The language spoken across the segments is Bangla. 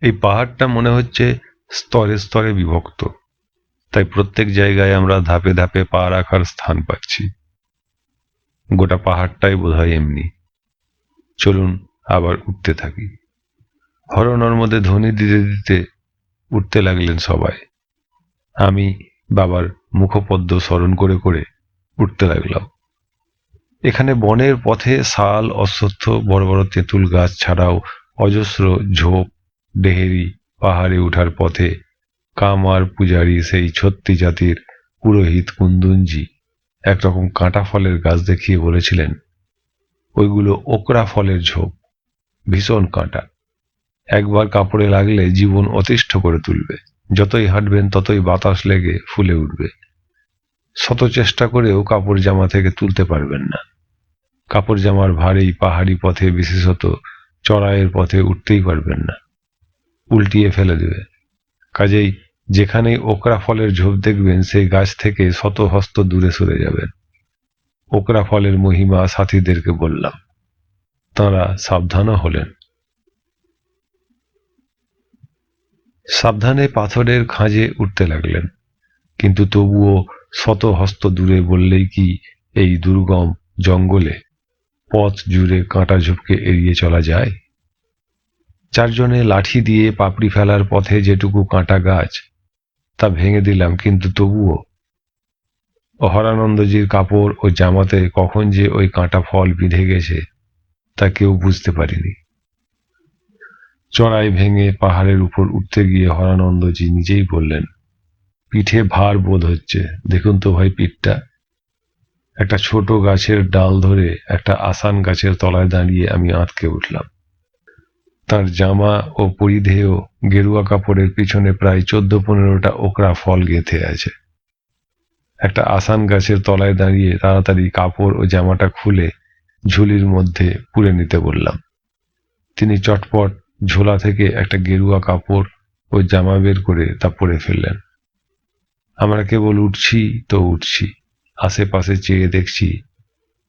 এই পাহাড়টা মনে হচ্ছে স্তরে স্তরে বিভক্ত, তাই প্রত্যেক জায়গায় আমরা ধাপে ধাপে পা রাখার স্থান পাচ্ছি। গোটা পাহাড়টাই বোধহয় এমনি। চলুন আবার উঠতে থাকি। হরণর মধ্যে ধ্বনি দিতে দিতে উঠতে লাগলেন সবাই। আমি বাবার মুখপদ্ম স্মরণ করে করে উঠতে লাগলাম। এখানে বনের পথে শাল, অশ্বত্থ, বড় বড় তেঁতুল গাছ ছাড়াও অজস্র ঝোপ, ডেহেরি, পাহাড়ে ওঠার পথে কামার পূজারী সেই ছত্তি জাতির পুরোহিত কুন্দুঞ্জি একরকম কাঁটা ফলের গাছ দেখিয়ে বলেছিলেন, ওইগুলো ওকরা ফলের ঝোপ, ভীষণ কাঁটা, একবার কাপড়ে লাগলে জীবন অতিষ্ঠ করে তুলবে, যতই হাঁটবেন ততই বাতাস লেগে ফুলে উঠবে। শত চেষ্টা করেও কাপড় জামা থেকে তুলতে পারবেন না। কাপড় জামার ভারেই পাহাড়ি পথে, বিশেষত চড়াইয়ের পথে উঠতেই পারবেন না, উল্টিয়ে ফেলে দেবে। কাজেই যেখানেই ওকরা ফলের ঝোপ দেখবেন সেই গাছ থেকে শত হস্ত দূরে সরে যাবেন। ওকরা ফলের মহিমা সাথীদেরকে বললাম, তাঁরা সাবধানও হলেন। সাবধানে পাথরের খাঁজে উঠতে লাগলেন, কিন্তু তবুও শত হস্ত দূরে বললেই কি এই দুর্গম জঙ্গলে পথ জুড়ে কাঁটা ঝোপকে এড়িয়ে চলা যায়? চারজনে লাঠি দিয়ে পাপড়ি ফেলার পথে যেটুকু কাঁটা গাছ তা ভেঙে দিলাম, কিন্তু তবুও হরানন্দজির কাপড় ও জামাতে কখন যে ওই কাঁটা ফল বিঁধে গেছে তা কেউ বুঝতে পারিনি। চড়াই ভেঙে পাহাড়ের উপর উঠতে গিয়ে হরানন্দজি নিজেই বললেন, পিঠে ভার বোধ হচ্ছে, দেখুন তো ভাই পিঠটা। একটা ছোট গাছের ডাল ধরে একটা আসান গাছের তলায় দাঁড়িয়ে আমি আঁতকে উঠলাম। তার জামা ও পরিধেয় গেরুয়া কাপড়ের পিছনে প্রায় 14-15টা ওকরা ফল গেঁথে আছে। একটা আসান গাছের তলায় দাঁড়িয়ে তাড়াতাড়ি কাপড় ও জামাটা খুলে ঝুলির মধ্যে পুরে নিতে বললাম। তিনি চটপট ঝোলা থেকে একটা গেরুয়া কাপড় ও জামা বের করে তা পরে ফেললেন। আমরা কেবল উঠছি তো উঠছি, আশেপাশে চেয়ে দেখছি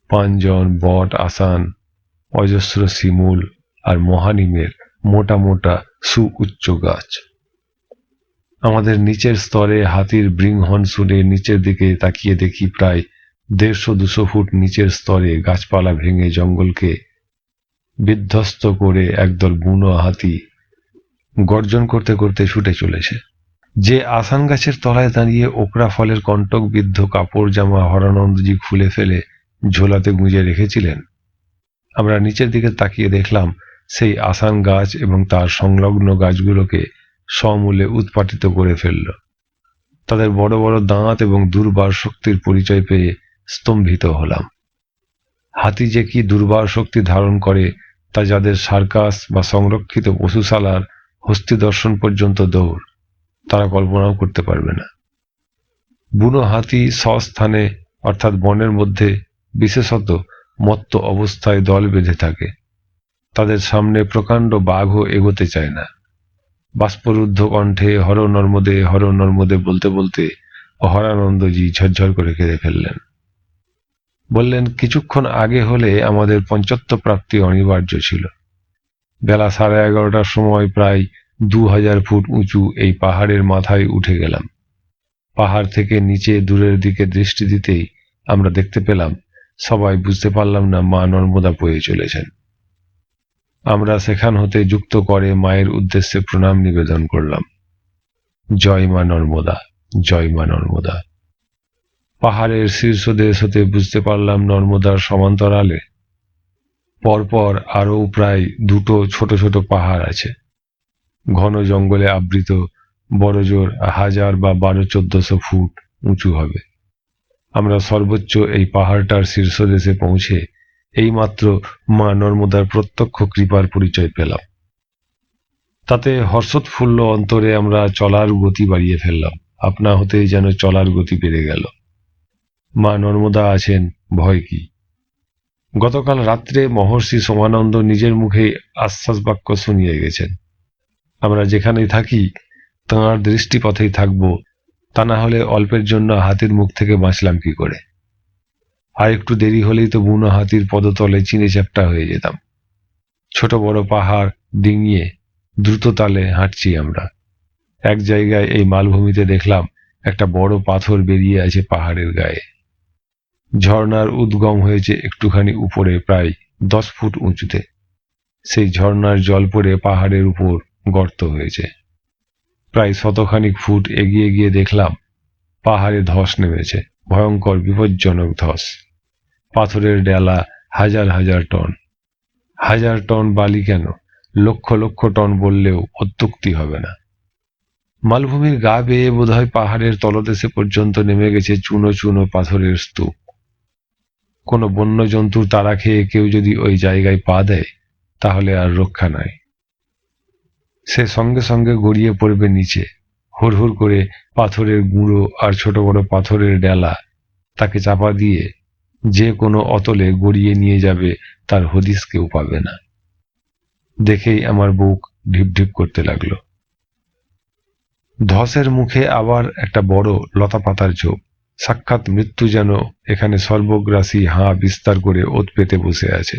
পাঁচজন বট, আসান, অজস্র শিমুল আর মহানিমের মোটা মোটা সুউচ্চ গাছ। আমাদের নিচের স্তরে হাতির বৃংহন শুনে নিচের দিকে তাকিয়ে দেখি প্রায় 150-200 ফুট নিচের স্তরে গাছপালা ভেঙে জঙ্গলকে বিধ্বস্ত করে একদল বুনো হাতি গর্জন করতে করতে ছুটে চলেছে। যে আসান গাছের তলায় দাঁড়িয়ে ওকরা ফলের কণ্টকবিদ্ধ কাপড় জামা হরানন্দজি খুলে ফেলে ঝোলাতে গুঁজে রেখেছিলেন, আমরা নিচের দিকে তাকিয়ে দেখলাম সেই আসান গাছ এবং তার সংলগ্ন গাছগুলোকে সমূলে উৎপাটিত করে ফেলল। তাদের বড় বড় দাঁত এবং দুর্বার শক্তির পরিচয় পেয়ে স্তম্ভিত হলাম। হাতি যে কি দুর্বার শক্তি ধারণ করে তা যাদের সার্কাস বা সংরক্ষিত পশুশালার হস্তি দর্শন পর্যন্ত দৌড়, তারা কল্পনাও করতে পারবে না। বুনো হাতি স্বস্থানে অর্থাৎ বনের মধ্যে বিশেষত মত্ত অবস্থায় দল বেঁধে থাকে। তাদের সামনে প্রকাণ্ড বাঘও এগোতে চায় না। বাষ্পরুদ্ধ কণ্ঠে হর নর্মদে বলতে বলতে হরানন্দজি ঝরঝর করে কেঁদে ফেললেন। বললেন, কিছুক্ষণ আগে হলে আমাদের পঞ্চত্ব প্রাপ্তি অনিবার্য ছিল। বেলা 11:30টার সময় প্রায় 2000 ফুট উঁচু এই পাহাড়ের মাথায় উঠে গেলাম। পাহাড় থেকে নিচে দূরের দিকে দৃষ্টি দিতেই আমরা দেখতে পেলাম, সবাই বুঝতে পারলাম না, মা নর্মদা বয়ে চলেছেন। আমরা সেখান হতে যুক্ত করে মায়ের উদ্দেশ্যে প্রণাম নিবেদন করলাম। জয় মা নর্মদা, জয় মা নর্মদা। পাহাড়ের শীর্ষদেশ হতে বুঝতে পারলাম নর্মদার সমান্তরালে পরপর আরও প্রায় 2টো ছোট ছোট পাহাড় আছে, ঘন জঙ্গলে আবৃত, বড়জোর 1000 বা 1200-1400 ফুট উঁচু হবে। আমরা সর্বোচ্চ এই পাহাড়টার শীর্ষদেশে পৌঁছে এইমাত্র মা নর্মদার প্রত্যক্ষ কৃপার পরিচয় পেলাম। তাতে হর্ষোৎফুল্ল অন্তরে আমরা চলার গতি বাড়িয়ে ফেললাম। আপনা হতেই যেন চলার গতি বেড়ে গেল। মা নর্মদা আছেন, ভয় কি। গতকাল রাত্রে মহর্ষি সোমানন্দ নিজের মুখেই আশ্বাস বাক্য শুনিয়ে গেছেন, আমরা যেখানেই থাকি তাঁর দৃষ্টিপথেই থাকব, তা না হলে অল্পের জন্য হাতির মুখ থেকে বাঁচলাম কি করে। আর একটু দেরি হলেই তো বুনো হাতির পদতলে চিনে চ্যাপ্টা হয়ে যেতাম। ছোট বড় পাহাড় ডিঙিয়ে দ্রুত তালে হাঁটছি আমরা। এক জায়গায় এই মালভূমিতে দেখলাম একটা বড় পাথর বেরিয়ে আছে পাহাড়ের গায়ে। ঝর্ণার উদ্গম হয়েছে একটুখানি উপরে, প্রায় 10 ফুট উঁচুতে। সেই ঝর্ণার জল পড়ে পাহাড়ের উপর গর্ত হয়েছে। প্রায় শতখানিক ফুট এগিয়ে গিয়ে দেখলাম পাহাড়ে ধস নেমেছে, ভয়ঙ্কর বিপজ্জনক ধস। পাথরের ডেলা হাজার হাজার টন। হাজার টন বালি কেন, লক্ষ লক্ষ টন বললেও অত্যুক্তি হবে না। মালভূমির গা বেয়ে বোধহয় পাহাড়ের তলদেশে পর্যন্ত নেমে গেছে চুনো চুনো পাথরের স্তূপ। কোনো বন্য জন্তুর তাড়া খেয়ে কেউ যদি ওই জায়গায় পা দেয় তাহলে আর রক্ষা নাই। সে সঙ্গে সঙ্গে গড়িয়ে পড়বে নিচে। হুড়হুড় করে পাথরের গুঁড়ো আর ছোট বড় পাথরের ডেলা তাকে চাপা দিয়ে যে কোনো অতলে গড়িয়ে নিয়ে যাবে, তার হদিস কেউ পাবে না। দেখেই আমার বুক ঢিপ ঢিপ করতে লাগলো। ধসের মুখে আবার একটা বড় লতা পাতার ঝোপ। সাক্ষাৎ মৃত্যু যেন এখানে সর্বগ্রাসী হাঁ বিস্তার করে ওত পেতে বসে আছে।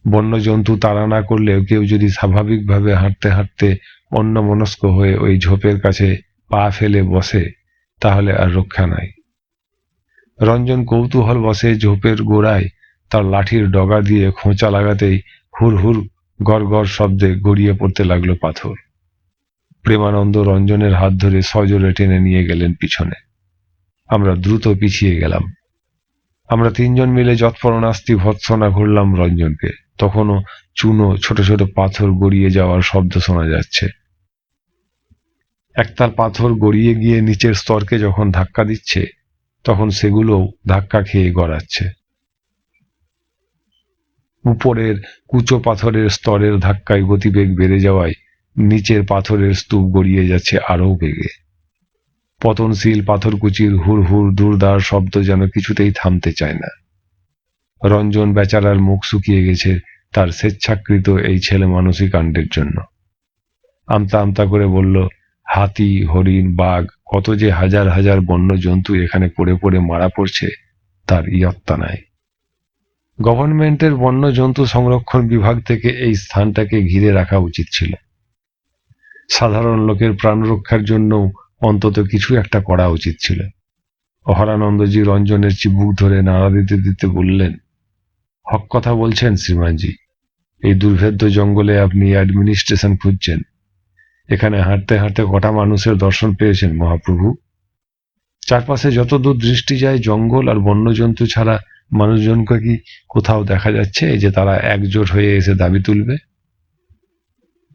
বন্যজন্তু তাড়া না করলেও কেউ যদি স্বাভাবিকভাবে হাঁটতে হাঁটতে অন্যমনস্ক হয়ে ওই ঝোপের কাছে পা ফেলে বসে তাহলে আর রক্ষা নাই। রঞ্জন কৌতূহল বসে ঝোপের গোড়ায় তার লাঠির ডগা দিয়ে খোঁচা লাগাতেই হুড় হুড় গড় গড় শব্দে গড়িয়ে পড়তে লাগলো পাথর। প্রেমানন্দ রঞ্জনের হাত ধরে সজোরে টেনে নিয়ে গেলেন পিছনে। আমরা দ্রুত পিছিয়ে গেলাম। আমরা তিনজন মিলে যৎপরণাস্তি ভৎসনা ঘুরলাম রঞ্জনকে। তখনও চুনো ছোট ছোট পাথর গড়িয়ে যাওয়ার শব্দ শোনা যাচ্ছে। একতাল পাথর গড়িয়ে গিয়ে নিচের স্তরকে যখন ধাক্কা দিচ্ছে, তখন সেগুলোও ধাক্কা খেয়ে গড়াচ্ছে। উপরের কুচো পাথরের স্তরের ধাক্কায় গতিবেগ বেড়ে যাওয়ায় নিচের পাথরের স্তূপ গড়িয়ে যাচ্ছে আরও বেগে। পতনশীল পাথরকুচির হুড় হুড় দুর্দার শব্দ যেন কিছুতেই থামতে চায় না। রঞ্জন বেচারার মুখ শুকিয়ে গেছে তার স্বেচ্ছাকৃত এই ছেলে মানুষী কাণ্ডের জন্য। আমতা আমতা করে বলল, হাতি, হরিণ, বাঘ, কত যে হাজার হাজার বন্য জন্তু এখানে পড়ে পড়ে মারা পড়ছে তার ইয়ত্তা নাই। গভর্নমেন্টের বন্য জন্তু সংরক্ষণ বিভাগ থেকে এই স্থানটাকে ঘিরে রাখা উচিত ছিল। সাধারণ লোকের প্রাণ রক্ষার জন্য অন্তত কিছু একটা করা উচিত ছিল। অহরানন্দজি রঞ্জনের চিবুক ধরে নাড়া দিতে দিতে বললেন, হক কথা বলছেন শ্রীমানজি। এই দুর্ভেদ্য জঙ্গলে আপনি অ্যাডমিনিস্ট্রেশন খুঁজছেন। এখানে হাঁটতে হাঁটতে কটা মানুষের দর্শন পেয়েছেন মহাপ্রভু? চারপাশে যতদূর দৃষ্টি যায় জঙ্গল আর বন্যজন্তু ছাড়া মানুষজনকে কি কোথাও দেখা যাচ্ছে যে তারা একজোট হয়ে এসে দাবি তুলবে?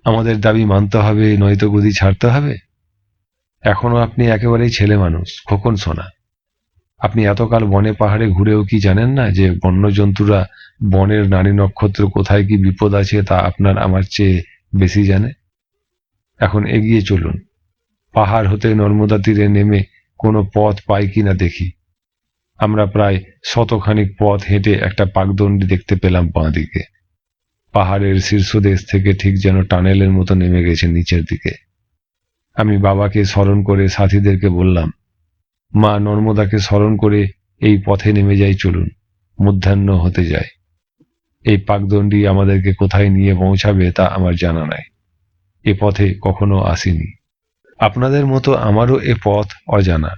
আমাদের দাবি মানতে হবে, নয়তো গদি ছাড়তে হবে। এখনো আপনি একেবারেই ছেলে মানুষ, খোকন সোনা। আপনি এতকাল বনে পাহাড়ে ঘুরেও কি জানেন না যে বন্যজন্তুরা বনের নারী নক্ষত্র কোথায় কি বিপদ আছে তা আপনার আমার চেয়ে বেশি জানে? এখন এগিয়ে চলুন। পাহাড় হতে নর্মদা তীরে নেমে কোনো পথ পাই কিনা দেখি। আমরা প্রায় শতখানিক পথ হেঁটে একটা পাকদণ্ডী দেখতে পেলাম বাঁদিকে। পাহাড়ের শীর্ষদেশ থেকে ঠিক যেন টানেলের মতো নেমে গেছে নিচের দিকে। আমি বাবাকে স্মরণ করে সাথীদেরকে বললাম, মা নর্মদাকে স্মরণ করে এই পথে নেমে যাই, চলুন। মধ্যাহ্ন হতে যায়। এই পাকদণ্ডী আমাদেরকে কোথায় নিয়ে পৌঁছাবে তা আমার জানা নাই। এ পথে কখনো আসিনি। আপনাদের মতো আমারও এ পথ অজানা।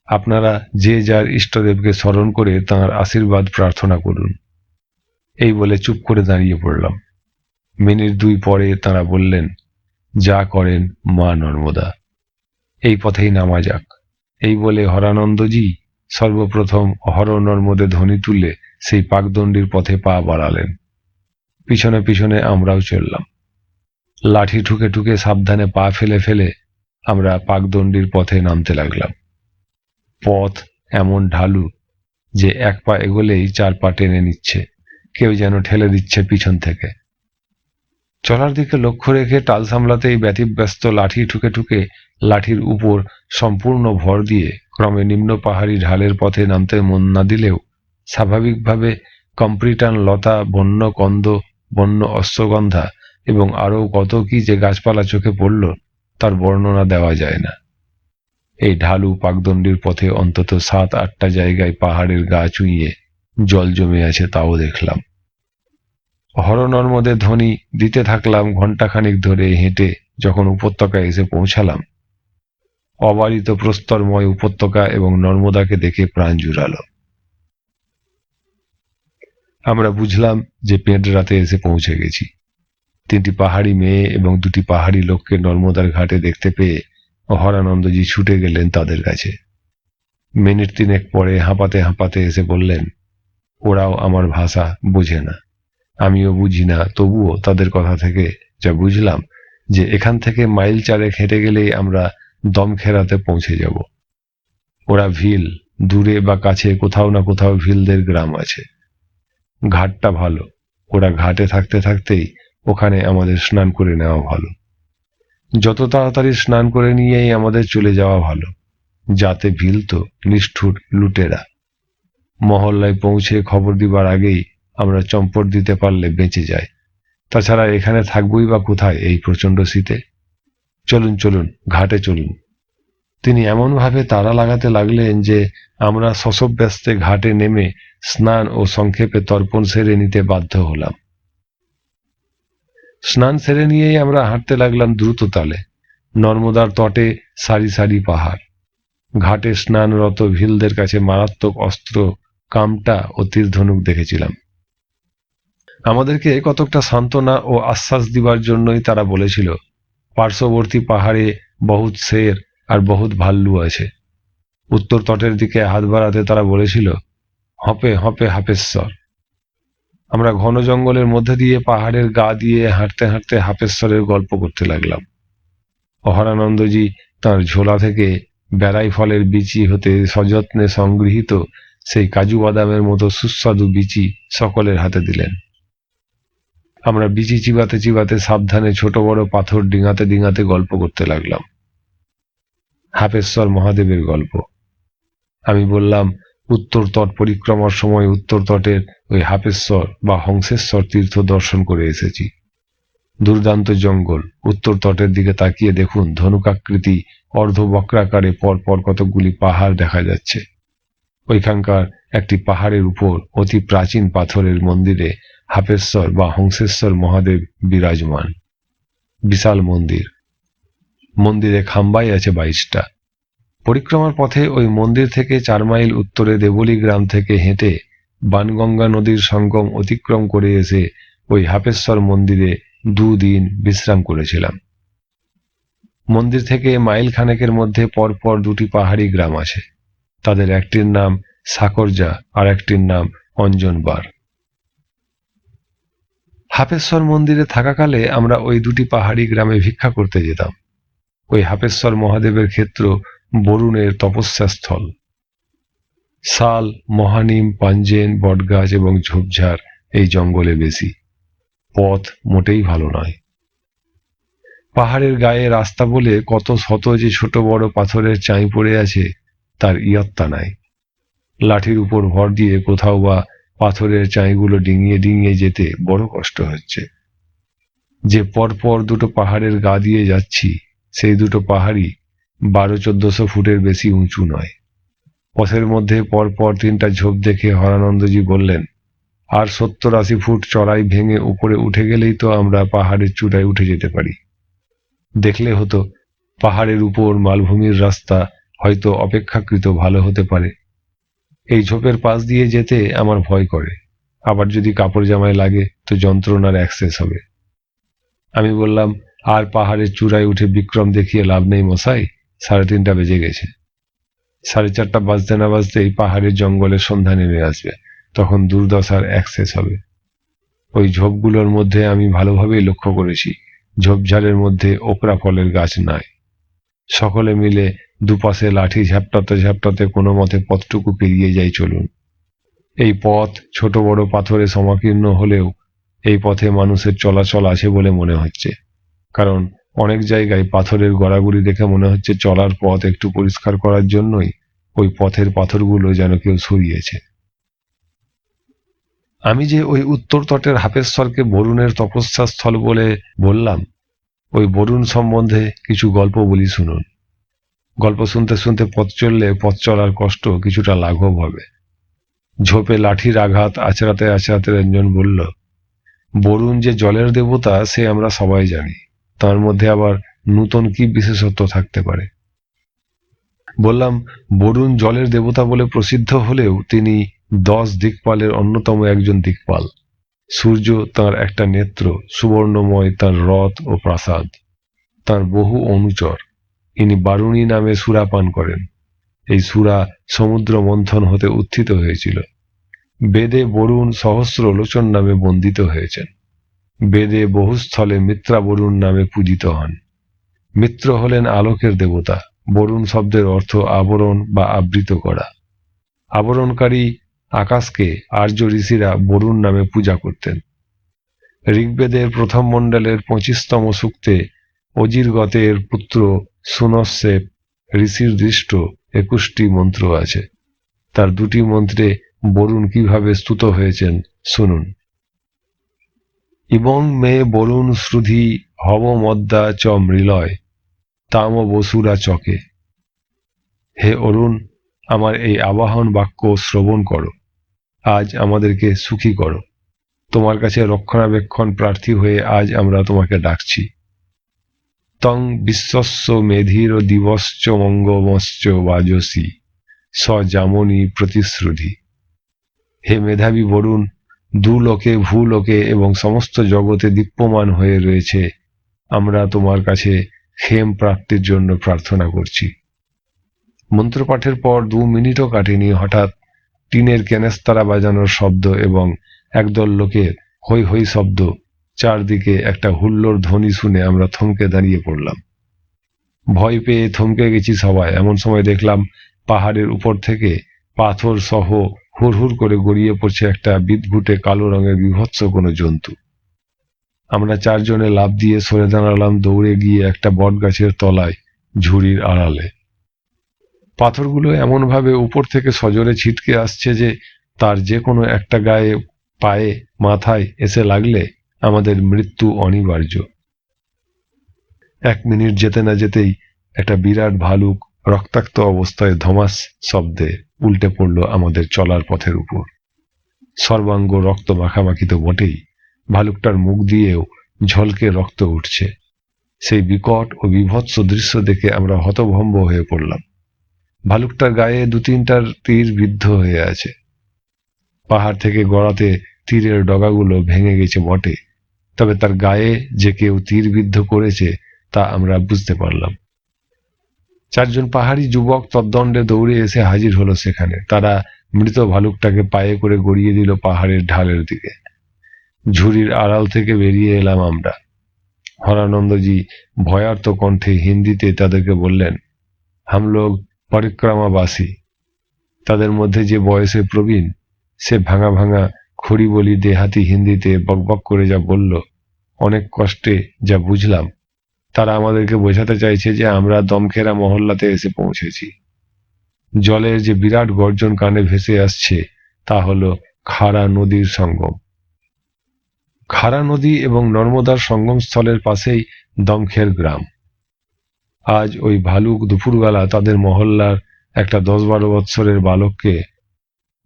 আপনারা যে যার ইষ্টদেবকে স্মরণ করে তাঁর আশীর্বাদ প্রার্থনা করুন। এই বলে চুপ করে দাঁড়িয়ে পড়লাম। মিনিট দুই পরে তাঁরা বললেন, যা করেন মা নর্মদা, এই পথেই নামা যাক। এই বলে হরানন্দজি সর্বপ্রথম হর নর্মদে ধ্বনি তুলে সেই পাকদণ্ডীর পথে পা বাড়ালেন। পিছনে পিছনে আমরাও চললাম। লাঠি ঠুকে ঠুকে সাবধানে পা ফেলে ফেলে আমরা পাকদণ্ডীর পথে নামতে লাগলাম। পথ এমন ঢালু যে এক পা এগোলেই চার পা টেনে নিচ্ছে, কেউ যেন ঠেলে দিচ্ছে পিছন থেকে। চলার দিকে লক্ষ্য রেখে টাল সামলাতেই ব্যতিব্যস্ত লাঠি ঠুকে ঠুকে লাঠির উপর সম্পূর্ণ ভর দিয়ে ক্রমে নিম্ন পাহাড়ি ঢালের পথে নামতে মন না দিলেও স্বাভাবিকভাবে কম্প্রিটান লতা, বন্য কন্দ, বন্য অশ্বগন্ধা এবং আরও কত কি যে গাছপালা চোখে পড়ল তার বর্ণনা দেওয়া যায় না। এই ঢালু পাকদণ্ডীর পথে অন্তত 7-8টা জায়গায় পাহাড়ের গা চুইয়ে জল জমে আছে, তাও দেখলাম। হরনর্মদের ধ্বনি দিতে থাকলাম ঘণ্টাখানিক ধরে হেঁটে। যখন উপত্যকায় এসে পৌঁছালাম, অবারিত প্রস্তরময় উপত্যকা এবং নর্মদাকে দেখে প্রাণ জুড়ালো। আমরা বুঝলাম যে পেঁটরাতে এসে পৌঁছে গেছি। 3টি পাহাড়ি মেয়ে এবং 2টি পাহাড়ি লোককে নর্মদার ঘাটে দেখতে পেয়ে হরানন্দজি ছুটে গেলেন তাদের কাছে। মিনিট 3 পরে হাঁপাতে হাঁপাতে এসে বললেন, ওরাও আমার ভাষা বোঝে না, আমিও বুঝি না, তবুও তাদের কথা থেকে যা বুঝলাম যে এখান থেকে মাইল 4 হেঁটে গেলেই আমরা দমখেরাতে পৌঁছে যাব। ওরা ভিল, দূরে বা কাছে কোথাও না কোথাও ভিলদের গ্রাম আছে। ঘাটটা ভালো, ওরা ঘাটে থাকতে থাকতেই ওখানে আমাদের স্নান করে নেওয়া ভালো। যত তাড়াতাড়ি স্নান করে নিয়েই আমাদের চলে যাওয়া ভালো, যাতে ভিল তো নিষ্ঠুর লুটেরা। মহল্লায় পৌঁছে খবর দিবার আগেই আমরা চম্পট দিতে পারলে বেঁচে যায়। তাছাড়া এখানে থাকবই বা কোথায় এই প্রচন্ড শীতে? চলুন চলুন, ঘাটে চলুন। তিনি এমনভাবে তাড়া লাগাতে লাগলেন যে আমরা শশব্যস্তে ঘাটে নেমে স্নান ও সংক্ষেপে তর্পণ সেরে নিতে বাধ্য হলাম। স্নান সেরে নিয়েই আমরা হাঁটতে লাগলাম দ্রুত তালে। নর্মদার তটে সারি সারি পাহাড়। ঘাটে স্নানরত ভিলদের কাছে মারাত্মক অস্ত্র কামটা ও তীরধনুক দেখেছিলাম। আমাদেরকে কতকটা সান্ত্বনা ও আশ্বাস দিবার জন্যই তারা বলেছিল, পার্শ্ববর্তী পাহাড়ে বহুত শের আর বহুত ভাল্লু আছে। উত্তর তটের দিকে হাত বাড়াতে তারা বলেছিল, হপে হপে হাপেশ্বর। আমরা ঘন জঙ্গলের মধ্যে দিয়ে পাহাড়ের গা দিয়ে হাঁটতে হাঁটতে হাপেশ্বরের গল্প করতে লাগলাম। হরানন্দজি তাঁর ঝোলা থেকে বেড়াই ফলের বিচি হতে সযত্নে সংগৃহীত সেই কাজু বাদামের মতো সুস্বাদু বিচি সকলের হাতে দিলেন। আমরা বিচি চিবাতে চিবাতে সাবধানে ছোট বড় পাথর ডিঙাতে ডিঙাতে গল্প করতে লাগলাম। হাপেশ্বর মহাদেবের গল্প। আমি বললাম, উত্তর তট পরিক্রমার সময় উত্তর তটের ওই হাপেশ্বর বা হংসেশ্বর তীর্থ দর্শন করে এসেছি। দুর্দান্ত জঙ্গল। উত্তর তটের দিকে তাকিয়ে দেখুন, ধনুকাকৃতি অর্ধবক্রাকারে পরপর কতকগুলি পাহাড় দেখা যাচ্ছে। ওইখানকার একটি পাহাড়ের উপর অতি প্রাচীন পাথরের মন্দিরে হাপেশ্বর বা হংসেশ্বর মহাদেব বিরাজমান। বিশাল মন্দির। মন্দিরে খাম্বাই আছে 22টা। পরিক্রমার পথে ওই মন্দির থেকে 4 মাইল উত্তরে দেবলী গ্রাম থেকে হেঁটে বানগঙ্গা নদীর সঙ্গম অতিক্রম করে এসে ওই হাপেশ্বর মন্দিরে 2 দিন বিশ্রাম করেছিলাম। মন্দির থেকে মাইল খানেকের মধ্যে পরপর 2টি পাহাড়ি গ্রাম আছে। তাদের একটির নাম সাকরজা আর একটির নাম অঞ্জনবার। হাপেশ্বর মন্দিরে থাকাকালে আমরা ওই 2টি পাহাড়ি গ্রামে ভিক্ষা করতে যেতাম। ওই হাপেশ্বর মহাদেবের ক্ষেত্র বরুণের তপস্যা স্থল। শাল, মহানিম, পাঞ্জেন, বটগাছ এবং ঝোপঝাড় এই জঙ্গলে বেশি। পথ মোটেই ভালো নয়। পাহাড়ের গায়ে রাস্তা বলে কত শত যে ছোট বড় পাথরের চাই পড়ে আছে তার ইয়ত্তা নাই। লাঠির উপর ভর দিয়ে কোথাও বা পাথরের চাইগুলো ডিঙিয়ে ডিঙিয়ে যেতে বড় কষ্ট হচ্ছে। যে পরপর 2টো পাহাড়ের গা দিয়ে যাচ্ছি, সেই 2টো পাহাড়ই 1200-1400 ফুটের বেশি উঁচু নয়। পথের মধ্যে পরপর 3টা ঝোপ দেখে হরানন্দজি বললেন, আর 70-80 ফুট চড়াই ভেঙে উপরে উঠে গেলেই তো আমরা পাহাড়ের চূড়ায় উঠে যেতে পারি। দেখলে হতো, পাহাড়ের উপর মালভূমির রাস্তা হয়তো অপেক্ষাকৃত ভালো হতে পারে। এই ঝোপের পাশ দিয়ে যেতে আমার ভয় করে। আবার যদি কাপড় জামায় লাগে তো যন্ত্রণার অ্যাক্সেস হবে। আমি বললাম, আর পাহাড়ের চূড়ায় উঠে বিক্রম দেখিয়ে লাভ নেই মশাই, 3:30 বেজে গেছে। 4:30 বাজতে না বাজতেই পাহাড়ের জঙ্গলের সন্ধ্যা নেমে আসবে, তখন দুর্দশার অ্যাক্সেস হবে। ওই ঝোপগুলোর মধ্যে আমি ভালোভাবেই লক্ষ্য করেছি, ঝোপঝাড়ের মধ্যে ওকরা ফলের গাছ নাই। সকলে মিলে দুপাশে লাঠি ঝাপটাতে ঝাপটাতে কোনো মতে পথটুকু পেরিয়ে যাই চলুন। এই পথ ছোট বড় পাথরে সমাকীর্ণ হলেও এই পথে মানুষের চলাচল আছে বলে মনে হচ্ছে, কারণ অনেক জায়গায় পাথরের গড়াগড়ি দেখে মনে হচ্ছে চলার পথ একটু পরিষ্কার করার জন্যই ওই পথের পাথরগুলো যেন কেউ সরিয়েছে। আমি যে ওই উত্তর তটের হাপেশ্বরকে বরুণের তপস্যা স্থল বলে বললাম, ওই বরুণ সম্বন্ধে কিছু গল্প বলি শুনুন। গল্প শুনতে শুনতে পথ চললে পথ চলার কষ্ট কিছুটা লাঘব হবে। ঝোপে লাঠির আঘাত আছড়াতে আছড়াতে রঞ্জন বলল, বরুণ যে জলের দেবতা সে আমরা সবাই জানি, তার মধ্যে আবার নূতন কি বিশেষত্ব থাকতে পারে? বললাম, বরুণ জলের দেবতা বলে প্রসিদ্ধ হলেও তিনি 10 দিকপালের অন্যতম একজন দিকপাল। সূর্য তার একটা নেত্র, সুবর্ণময় তার রথ ও প্রাসাদ, তার বহু অনুচর। ইনি বারুণী নামে সুরা পান করেন। এই সুরা সমুদ্র মন্থন হতে উত্থিত হয়েছিল। বেদে বরুণ সহস্র লোচন নামে বন্দিত হয়েছেন। বেদে বহুস্থলে মিত্রা বরুণ নামে পূজিত হন। মিত্র হলেন আলোকের দেবতা। বরুণ শব্দের অর্থ আবরণ বা আবৃত করা। আবরণকারী আকাশকে আর্য ঋষিরা বরুণ নামে পূজা করতেন। ঋগ্বেদের প্রথম মণ্ডলের 25তম সূক্তে অজিরগতের পুত্র সুনস্যেপ ঋষির দৃষ্ট 21টি মন্ত্র আছে। তার 2টি মন্ত্রে বরুণ কিভাবে স্তুত হয়েছেন শুনুন। ইবং মে বরুণ শ্রুধি হব মদ্দা চ মৃলয় তাম বসুরা চকে। হে অরুণ, আমার এই আবাহন বাক্য শ্রবণ করো। আজ আমাদেরকে সুখী করো। তোমার কাছে রক্ষণাবেক্ষণ প্রার্থী হয়ে আজ আমরা তোমাকে ডাকছি। তং বিশ্বস্য মেধির দিবশ্চ মঙ্গমশ্চ বাজসী স যামনি প্রতিশ্রুধি। হে মেধাবী বরুণ, দুলোকে ভূলোকে এবং সমস্ত জগতে দীপ্যমান হয়ে রয়েছে, আমরা তোমার কাছে ক্ষেম প্রাপ্তির জন্য প্রার্থনা করছি। মন্ত্রপাঠের পর 2 মিনিটও কাটেনি, হঠাৎ টিনের কেনেস্তারা বাজানোর শব্দ এবং একদল লোকের হৈ হৈ শব্দ, চারদিকে একটা হুল্লোড় ধ্বনি শুনে আমরা থমকে দাঁড়িয়ে পড়লাম। ভয় পেয়ে থমকে গেছি সবাই। এমন সময় দেখলাম পাহাড়ের উপর থেকে পাথর সহ হুড়হুড় করে গড়িয়ে পড়ছে একটা বিদঘুটে কালো রঙের বিভৎস কোনো জন্তু। আমরা 4 জনে লাফ দিয়ে সরে দাঁড়ালাম, দৌড়ে গিয়ে একটা বট গাছের তলায় ঝুড়ির আড়ালে। পাথরগুলো এমনভাবে উপর থেকে সজোরে ছিটকে আসছে যে তার যে কোনো একটা গায়ে, পায়ে, মাথায় এসে লাগলে আমাদের মৃত্যু অনিবার্য। 1 মিনিট যেতে না যেতেই একটা বিরাট ভালুক রক্তাক্ত অবস্থায় ধমাস শব্দে উল্টে পড়ল আমাদের চলার পথের উপর। সর্বাঙ্গ রক্ত মাখামাখি তো বটেই, ভালুকটার মুখ দিয়েও ঝলকে রক্ত উঠছে। সেই বিকট ও বিভৎস দৃশ্য দেখে আমরা হতভম্ব হয়ে পড়লাম। ভালুকটার গায়ে 2-3টার তীর বিদ্ধ হয়ে আছে। পাহাড় থেকে গড়াতে তীরের ডগাগুলো ভেঙে গেছে বটে, তবে তার গায়ে যে কেউ তীর বিদ্ধ করেছে তা আমরা বুঝতে পারলাম। 4 জন পাহাড়ি যুবক তদ্দণ্ডে দৌড়ে এসে হাজির হলো সেখানে। তারা মৃত ভালুকটাকে পায়ে করে গড়িয়ে দিল পাহাড়ের ঢালের দিকে। ঝুড়ির আড়াল থেকে বেরিয়ে এলাম আমরা। হরানন্দজি ভয়ার্ত কণ্ঠে হিন্দিতে তাদেরকে বললেন, হাম লোগ পরিক্রমাবাসী। তাদের মধ্যে যে বয়সে প্রবীণ, সে ভাঙা ভাঙা খড়ি বলি দেহাতি হিন্দিতে বকবক করে যা বলল, অনেক কষ্টে যা বুঝলাম, তারা আমাদেরকে বোঝাতে চাইছে যে আমরা দমখেরা মহল্লাতে এসে পৌঁছেছি। জলের যে বিরাট গর্জন কানে ভেসে আসছে তা হলো খাড়া নদীর সঙ্গম। খাড়া নদী এবং নর্মদার সঙ্গমস্থলের পাশেই দমখের গ্রাম। আজ ওই ভালুক দুপুরবেলা তাদের মহল্লার একটা 10-12 বৎসরের বালককে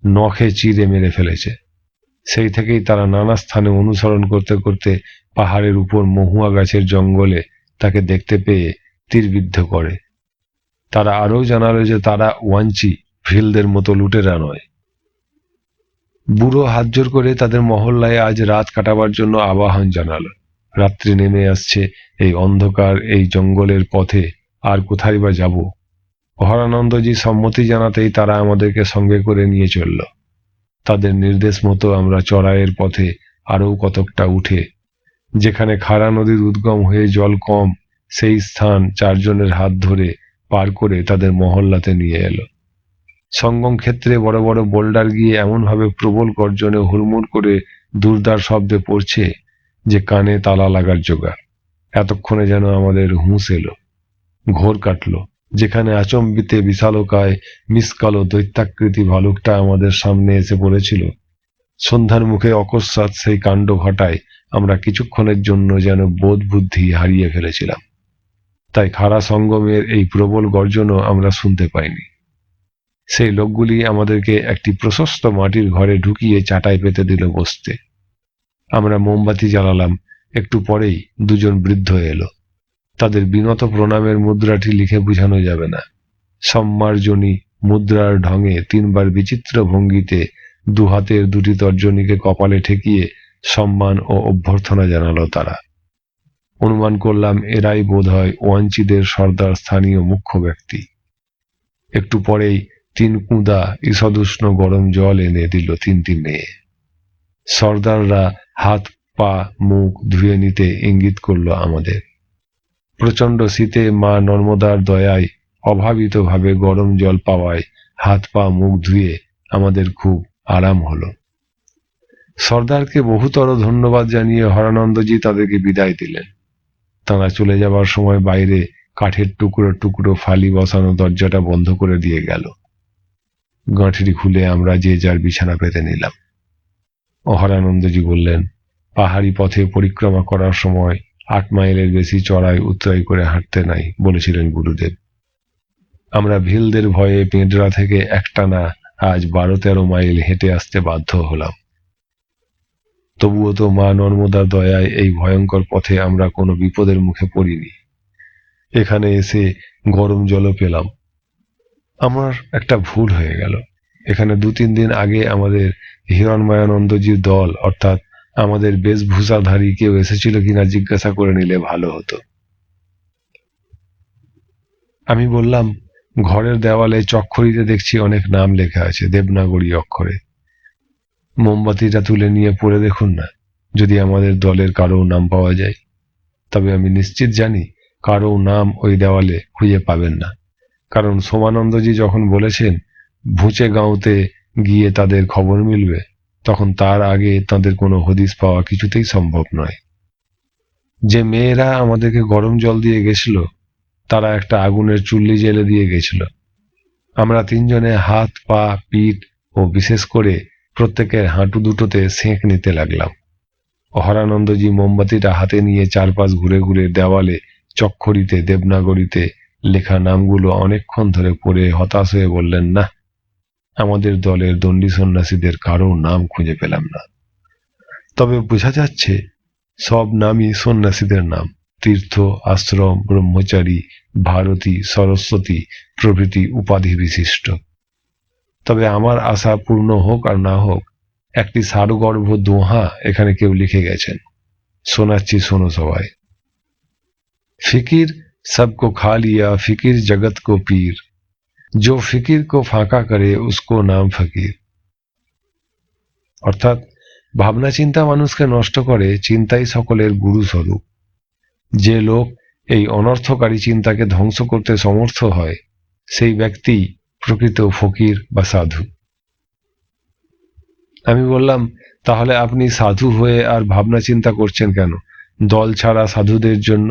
নখে চিরে মেরে ফেলেছে। সেই থেকেই তারা নানা স্থানে অনুসরণ করতে করতে পাহাড়ের উপর মহুয়া গাছের জঙ্গলে তাকে দেখতে পেয়ে তীরবিদ্ধ করে। তারা আরও জানালো যে তারা ওয়াঞ্চি ভিলদের মতো লুটেরা নয়। বুড়ো হাত জোর করে তাদের মহল্লায় আজ রাত কাটাবার জন্য আবাহন জানালো। রাত্রি নেমে আসছে, এই অন্ধকার এই জঙ্গলের পথে আর কোথায় বা যাব? হরানন্দজি সম্মতি জানাতেই তারা আমাদেরকে সঙ্গে করে নিয়ে চলল। তাদের নির্দেশ মতো আমরা চড়াইয়ের পথে আরও কতকটা উঠে যেখানে খাড়া নদীর উদ্গম হয়ে জল কম, সেই স্থান 4 জনের হাত ধরে পার করে তাদের মহল্লাতে নিয়ে এলো। সঙ্গম ক্ষেত্রে বড় বড় বোল্ডার গিয়ে এমনভাবে প্রবল গর্জনে হুড়মুড় করে দুর্দার শব্দে পড়ছে যে কানে তালা লাগার জোগাড়। এতক্ষণে যেন আমাদের হুঁশ এলো, ঘোর কাটলো। যেখানে আচম্বিতে বিশালকায় মিসকালো দৈত্যাকৃতি ভালুকটা আমাদের সামনে এসে পড়েছিল, সন্ধ্যার মুখে অকস্মাৎ সেই কাণ্ড ঘটায় আমরা কিছুক্ষণের জন্য যেন বোধ বুদ্ধি হারিয়ে ফেলেছিলাম। তাই খাড়া সঙ্গমের এই প্রবল গর্জনও আমরা শুনতে পাইনি। সেই লোকগুলি আমাদেরকে একটি প্রশস্ত মাটির ঘরে ঢুকিয়ে চাটাই পেতে দিল বসতে। আমরা মোমবাতি জ্বালালাম। একটু পরেই দুজন বৃদ্ধ এলো। তাদের বিনত প্রণামের মুদ্রাটি লিখে বোঝানো যাবে না। সম্মার্জনী মুদ্রার ঢঙে তিনবার বিচিত্র ভঙ্গিতে দুহাতের দুটি তর্জনীকে কপালে ঠেকিয়ে সম্মান ও অভ্যর্থনা জানালো তারা। অনুমান করলাম এরাই বোধহয় ওয়াঞ্চিদের সর্দার স্থানীয় মুখ্য ব্যক্তি। একটু পরেই 3 কুঁদা ঈষদুষ্ণ গরম জল এনে দিল 3টি মেয়ে। সর্দাররা হাত পা মুখ ধুয়ে নিতে ইঙ্গিত করলো আমাদের। প্রচন্ড শীতে মা নর্মদার দয়ায় অভাবিতভাবে গরম জল পাওয়ায় হাত পা মুখ ধুয়ে আমাদের খুব আরাম হলো। সর্দারকে বহুতর ধন্যবাদ জানিয়ে হরানন্দজি তাদেরকে বিদায় দিলেন। তাঁরা চলে যাবার সময় বাইরে কাঠের টুকরো টুকরো ফালি বসানো দরজাটা বন্ধ করে দিয়ে গেল। গাঁঠরি খুলে আমরা যে যার বিছানা পেতে নিলাম। হরানন্দজি বললেন, পাহাড়ি পথে পরিক্রমা করার সময় 8 মাইলের বেশি চড়াই উতরাই করে হাঁটতে নাই বলেছিলেন গুরুদেব। আমরা ভিলদের ভয়ে পেঁডরা থেকে একটানা আজ 12-13 মাইল হেঁটে আসতে বাধ্য হলাম। তবুও তো মা নর্মদার দয়ায় এই ভয়ঙ্কর পথে আমরা কোনো বিপদের মুখে পড়িনি। এখানে এসে গরম জলও পেলাম। আমার একটা ভুল হয়ে গেল। এখানে 2-3 দিন আগে আমাদের হিরণময়ানন্দজির দল অর্থাৎ আমাদের বেশভূষাধারী কেউ এসেছিল কিনা জিজ্ঞাসা করে নিলে ভালো হতো। আমি বললাম, ঘরের দেওয়ালে চক্খরিতে দেখছি অনেক নাম লেখা আছে দেবনাগরী অক্ষরে। মোমবাতিটা তুলে নিয়ে পড়ে দেখুন না, যদি আমাদের দলের কারো নাম পাওয়া যায়। তবে আমি নিশ্চিত জানি কারো নাম ওই দেওয়ালে খুঁজে পাবেন না, কারণ সোমানন্দজি যখন বলেছেন ভুঁচে গাঁওতে গিয়ে তাদের খবর মিলবে, তখন তার আগে তাদের কোনো হদিস পাওয়া কিছুতেই সম্ভব নয়। যে মেয়েরা আমাদেরকে গরম জল দিয়ে গেছিল, তারা একটা আগুনের চুল্লি জেলে দিয়ে গেছিল। আমরা 3 জনে হাত পা পিঠ ও বিশেষ করে প্রত্যেকের হাঁটু দুটোতে সেঁক নিতে লাগলাম। হরানন্দজি মোমবাতিটা হাতে নিয়ে চারপাশ ঘুরে ঘুরে দেওয়ালে চক্খরিতে দেবনাগরীতে লেখা নামগুলো অনেকক্ষণ ধরে পড়ে হতাশ হয়ে বললেন, না, আমাদের দলের দণ্ডী সন্ন্যাসীদের কারো নাম খুঁজে পেলাম না। তবে বোঝা যাচ্ছে সব নামই সন্ন্যাসীদের নাম। তীর্থ, আশ্রম, ব্রহ্মচারী, ভারতী, সরস্বতী প্রভৃতি উপাধি বিশিষ্ট। তবে আমার আশা পূর্ণ হোক আর না হোক, একটি সারগর্ভ দোহা এখানে কেউ লিখে গেছেন। শোনাচ্ছি, শোনো সবাই। ফিকির सबको खा लिया फिकिर जगत को पीर, जो फिकिर को फाঁকা करे उसको नाम फकीर। অর্থাৎ ভাবনা চিন্তা মানুষকে নষ্ট করে, চিন্তাই সকলের গুরু স্বরূপ। যে লোক এই অনর্থকারী চিন্তাকে ধ্বংস করতে সমর্থ হয়, সেই ব্যক্তি প্রকৃত ফকির বা সাধু। আমি বললাম, তাহলে আপনি সাধু হয়ে আর ভাবনা চিন্তা করছেন কেন? দল ছাড়া সাধুদের জন্য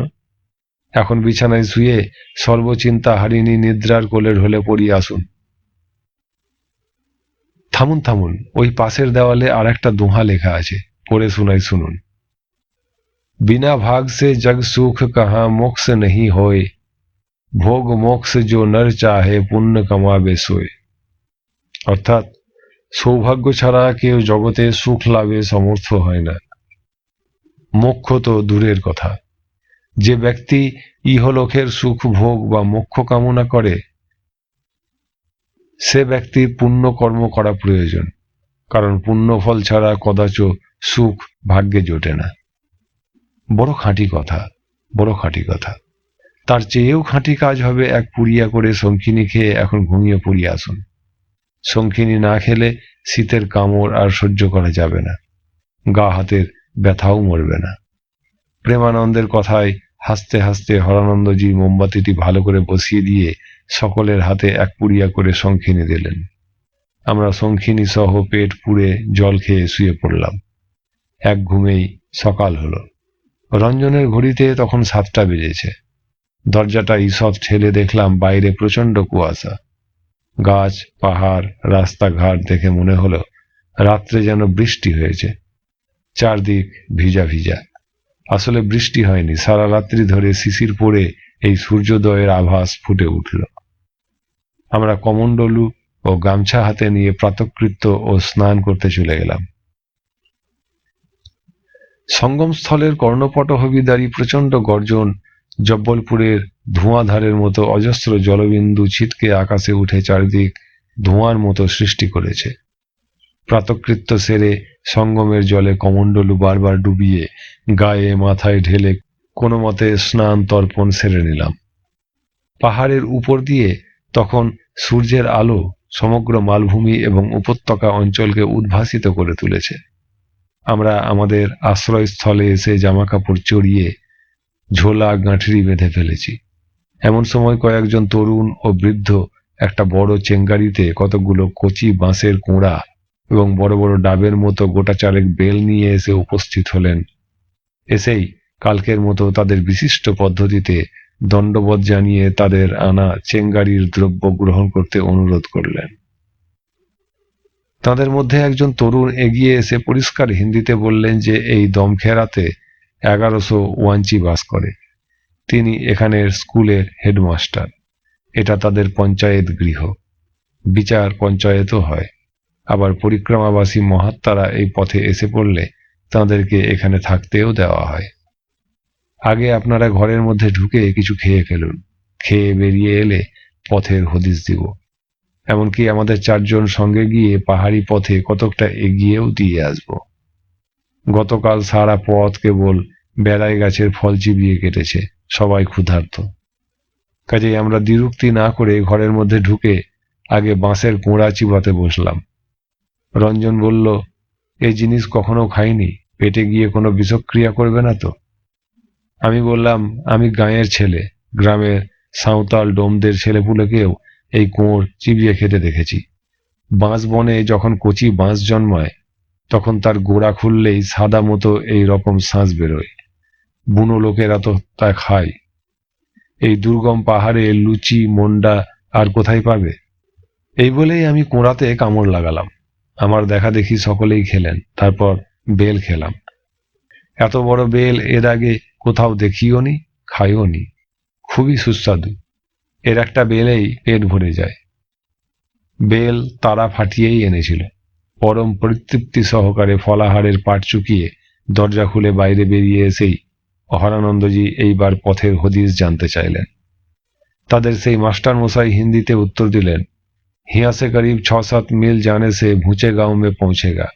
এখন বিছানায় শুয়ে সর্বচিন্তা হারিনি নিদ্রার কোলে ঢলে পড়িয়ে আসুন। থামুন থামুন, ওই পাশের দেওয়ালে আর একটা দোহা লেখা আছে, পড়ে শোনাই, শুনুন। बिना भाग से जग सुख कहाँ मोक्ष नहीं होए, भोग मोक्ष जो नर चाहे पुण्य कमावे सोए। অর্থাৎ সৌভাগ্য ছাড়া কেউ জগতে সুখ লাভে সমর্থ হয় না, মোক্ষ তো দূরের কথা। যে ব্যক্তি ইহলোকের সুখ ভোগ বা মোক্ষ কামনা করে, সে ব্যক্তির পুণ্য কর্ম করা প্রয়োজন, কারণ পুণ্য ফল ছাড়া কদাচ সুখ ভাগ্যে জোটে না। বড় খাঁটি কথা, বড় খাঁটি কথা। তার চেয়েও খাঁটি কাজ হবে এক পুড়িয়া করে শঙ্খিনী খেয়ে এখন ঘুমিয়ে পড়িয়ে আসুন। শঙ্খিনী না খেলে শীতের কামড় আর সহ্য করা যাবে না, গা হাতের ব্যথাও মরবে না। প্রেমানন্দের কথায় হাসতে হাসতে হরানন্দজি মোমবাতিটি ভালো করে বসিয়ে দিয়ে সকলের হাতে এক পুড়িয়া করে শঙ্খিনী দিলেন। আমরা শঙ্খিনী সহ পেট পুড়ে জল খেয়ে শুয়ে পড়লাম। এক ঘুমেই সকাল হলো। রঞ্জনের ঘড়িতে তখন 7টা বেজেছে। দরজাটা ঈষৎ ঠেলে দেখলাম বাইরে প্রচন্ড কুয়াশা। গাছ, পাহাড়, রাস্তাঘাট দেখে মনে হলো রাত্রে যেন বৃষ্টি হয়েছে। চারদিক ভিজা ভিজা। আসলে বৃষ্টি হয়নি, সারা রাত্রি ধরে শিশির পড়ে এই সূর্যোদয়ের আভাস ফুটে উঠল। আমরা কমণ্ডলু ও গামছা হাতে নিয়ে প্রাতকৃত্য ও স্নান করতে চলে গেলাম। সঙ্গমস্থলের কর্ণপটহবিদারী প্রচণ্ড গর্জন, জব্বলপুরের ধোঁয়াধারের মতো অজস্র জলবিন্দু ছিটকে আকাশে উঠে চারিদিক ধোঁয়ার মতো সৃষ্টি করেছে। প্রাতকৃত্য সেরে সঙ্গমের জলে কমণ্ডলু বারবার ডুবিয়ে গায়ে মাথায় ঢেলে কোনো মতে স্নান তর্পণ সেরে নিলাম। পাহাড়ের উপর দিয়ে তখন সূর্যের আলো সমগ্র মালভূমি এবং উপত্যকা অঞ্চলকে উদ্ভাসিত করে তুলেছে। আমরা আমাদের আশ্রয়স্থলে এসে জামাকাপড় চড়িয়ে ঝোলা গাঁঠরি বেঁধে ফেলেছি। এমন সময় কয়েকজন তরুণ ও বৃদ্ধ একটা বড় চেঙ্গারিতে কতগুলো কচি বাঁশের কোঁড়া এবং বড় বড় ডাবের মতো গোটা চারেক বেল নিয়ে এসে উপস্থিত হলেন। এসেই কালকের মতো তাদের বিশিষ্ট পদ্ধতিতে দণ্ডবৎ জানিয়ে তাদের আনা চেঙ্গারির দ্রব্য গ্রহণ করতে অনুরোধ করলেন। তাদের মধ্যে একজন তরুণ এগিয়ে এসে পরিষ্কার হিন্দিতে বললেন যে এই দমখেরাতে 1100 ওয়াঞ্চি বাস করে। তিনি এখানের স্কুলের হেডমাস্টার। এটা তাদের পঞ্চায়েত গৃহ। বিচার পঞ্চায়েতও হয়। আবার পরিক্রমাবাসী মহাত্মারা এই পথে এসে পড়লে তাঁদেরকে এখানে থাকতেও দেওয়া হয়। আগে আপনারা ঘরের মধ্যে ঢুকে কিছু খেয়ে ফেলুন, খেয়ে বেরিয়ে এলে পথের হদিশ দিব। এমনকি আমাদের 4 জন সঙ্গে গিয়ে পাহাড়ি পথে কতকটা এগিয়েও দিয়ে আসব। গতকাল সারা পথ কেবল বেড়াই গাছের ফল চিবিয়ে কেটেছে, সবাই ক্ষুধার্ত। কাজেই আমরা দ্বিরুক্তি না করে ঘরের মধ্যে ঢুকে আগে বাঁশের কোঁড়া চিবাতে বসলাম। রঞ্জন বলল, এই জিনিস কখনো খাইনি, পেটে গিয়ে কোনো বিষক্রিয়া করবে না তো? আমি বললাম, আমি গাঁয়ের ছেলে, গ্রামের সাঁওতাল ডোমদের ছেলেপুলেকেও এই কোঁড় চিবিয়ে খেতে দেখেছি। বাঁশ বনে যখন কচি বাঁশ জন্মায় তখন তার গোড়া খুললেই সাদা মতো এই রকম শাঁস বেরোয়। বুনো লোকেরা তো তা খায়। এই দুর্গম পাহাড়ে লুচি মন্ডা আর কোথায় পাবে? এই বলেই আমি কোঁড়াতে কামড় লাগালাম। আমার দেখা দেখি সকলেই খেলেন। তারপর বেল খেলাম। এত বড় বেল এর আগে কোথাও দেখিও নি, খাইও নি। খুবই সুস্বাদু। এর একটা বেলেই পেট ভরে যায়। বেল তারা ফাটিয়েই এনেছিল। পরম পরিতৃপ্তি সহকারে ফলাহারের পাট চুকিয়ে দরজা খুলে বাইরে বেরিয়ে এসেই অহরানন্দজি এইবার পথের হদিশ জানতে চাইলেন। তাদের সেই মাস্টার মশাই হিন্দিতে উত্তর দিলেন, यहाँ से करीब 6-7 मील जाने से भूचे गांव में पहुंचेगा।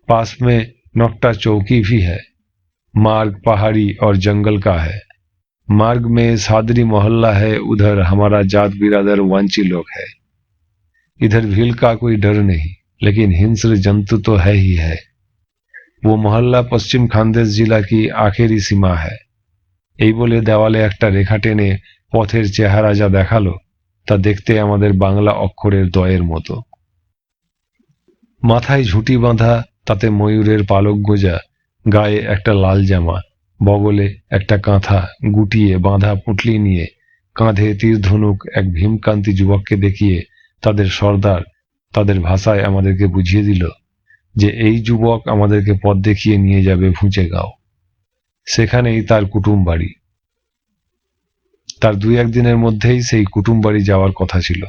पास में नोक्टा चौकी भी है। मार्ग पहाड़ी और जंगल का है। मार्ग में सादरी मोहल्ला है, उधर हमारा जात बिरादर वांची लोग है। इधर भील का कोई डर नहीं, लेकिन हिंस्र जंतु तो है ही है। वो मोहल्ला पश्चिम खानदेश जिला की आखिरी सीमा है। এই বলে দেওয়ালে একটা রেখা টেনে পথের চেহারা যা দেখালো তা দেখতে আমাদের বাংলা অক্ষরের দয়ের মতো। মাথায় ঝুঁটি বাঁধা, তাতে ময়ূরের পালক গোজা, গায়ে একটা লাল জামা, বগলে একটা কাঁথা গুটিয়ে বাঁধা পুঁটলি নিয়ে কাঁধে তীর ধনুক এক ভীমকান্তি যুবককে দেখিয়ে তাদের সর্দার তাদের ভাষায় আমাদেরকে বুঝিয়ে দিল যে এই যুবক আমাদেরকে পথ দেখিয়ে নিয়ে যাবে ভুঁচেগাঁও। সেখানেই তার কুটুম বাড়ি। তার 2-1 দিনের মধ্যেই সেই কুটুম বাড়ি যাওয়ার কথা ছিল।